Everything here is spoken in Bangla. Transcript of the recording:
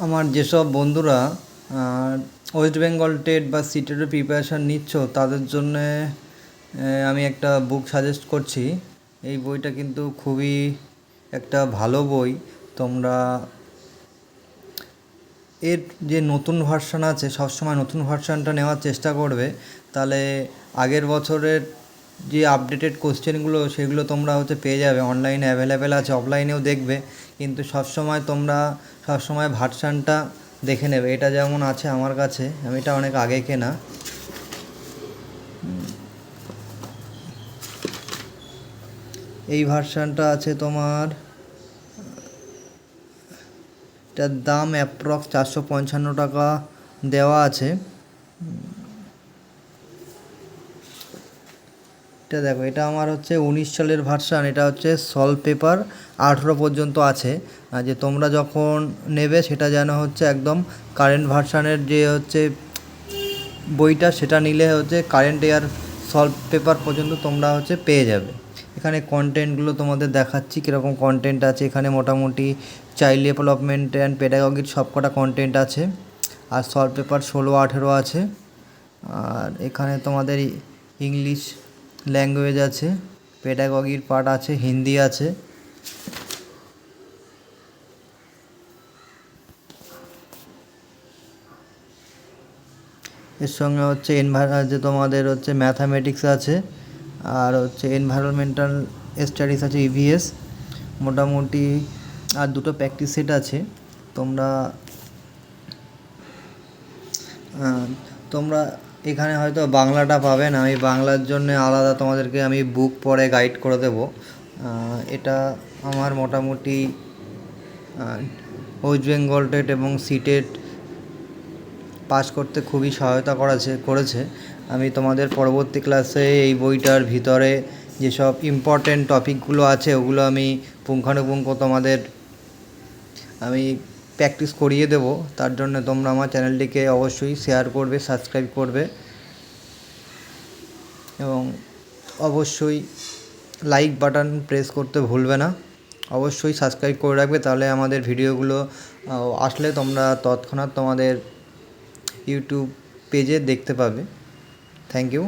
আমার যেসব বন্ধুরা ওয়েস্ট বেঙ্গল টেট বা সিটেটের প্রিপারেশান নিচ্ছ তাদের জন্যে আমি একটা বুক সাজেস্ট করছি। এই বইটা কিন্তু খুবই একটা ভালো বই। তোমরা এর যে নতুন ভার্সান আছে সবসময় নতুন ভার্সানটা নেওয়ার চেষ্টা করবে, তাহলে আগের বছরের যে আপডেটেড কোশ্চেনগুলো সেগুলো তোমরা পেয়ে যাবে। অনলাইনে অ্যাভেলেবেল আছে, অফলাইনেও দেখবে, কিন্তু সবসময় ভার্সানটা দেখে নেবে। এটা যেমন আছে আমার কাছে, আমি এটা অনেক আগে কেনা। এই ভার্সানটা আছে তোমার, এটার দাম অ্যাপ্রক্স 455 টাকা দেওয়া আছে। এটা দেখো, এটা আমার 19 সালের ভার্সান। এটা সলভ পেপার 18 পর্যন্ত আছে। আর যে তোমরা যখন নেবে সেটা যেন একদম কারেন্ট ভার্সানের যে বইটা, সেটা নিলে কারেন্ট ইয়ার সলভ পেপার পর্যন্ত তোমরা পেয়ে যাবে। এখানে কন্টেন্টগুলো তোমাদের দেখাচ্ছি কীরকম কন্টেন্ট আছে। এখানে মোটামুটি চাইল্ড ডেভেলপমেন্ট অ্যান্ড পেডাগগির সব কটা কন্টেন্ট আছে। আর সলভ পেপার 16-18 আছে। আর এখানে তোমাদের ইংলিশ ল্যাঙ্গুয়েজ আছে, পেডাগগির পার্ট আছে, হিন্দি আছে। এর সঙ্গে যে তোমাদের ম্যাথামেটিক্স আছে, আর এনভায়রনমেন্টাল স্টাডিজ আছে, ইভিএস মোটামুটি। আর দুটো প্র্যাকটিস সেট আছে। তোমরা এখানে হয়তো বাংলাটা পাবে না, আমি বাংলার জন্য আলাদা তোমাদেরকে আমি বুক পরে গাইড করে দেবো। এটা আমার মোটামুটি ওয়েস্ট বেঙ্গল টেট এবং সিটেট পাস করতে খুবই সহায়তা করেছে। আমি তোমাদের পরবর্তী ক্লাসে এই বইটার ভিতরে যেসব ইম্পর্টেন্ট টপিকগুলো আছে ওগুলো আমি পুঙ্খানুপুঙ্খ তোমাদের আমি প্র্যাকটিস করিয়ে দেব। তার জন্য তোমরা আমার চ্যানেলটিকে অবশ্যই শেয়ার করবে, সাবস্ক্রাইব করবে এবং অবশ্যই লাইক বাটন প্রেস করতে ভুলবে না। অবশ্যই সাবস্ক্রাইব করে রাখবে, তাহলে আমাদের ভিডিওগুলো আসলে তোমরা তৎক্ষণাৎ তোমাদের ইউটিউব পেজে দেখতে পাবে। Thank you.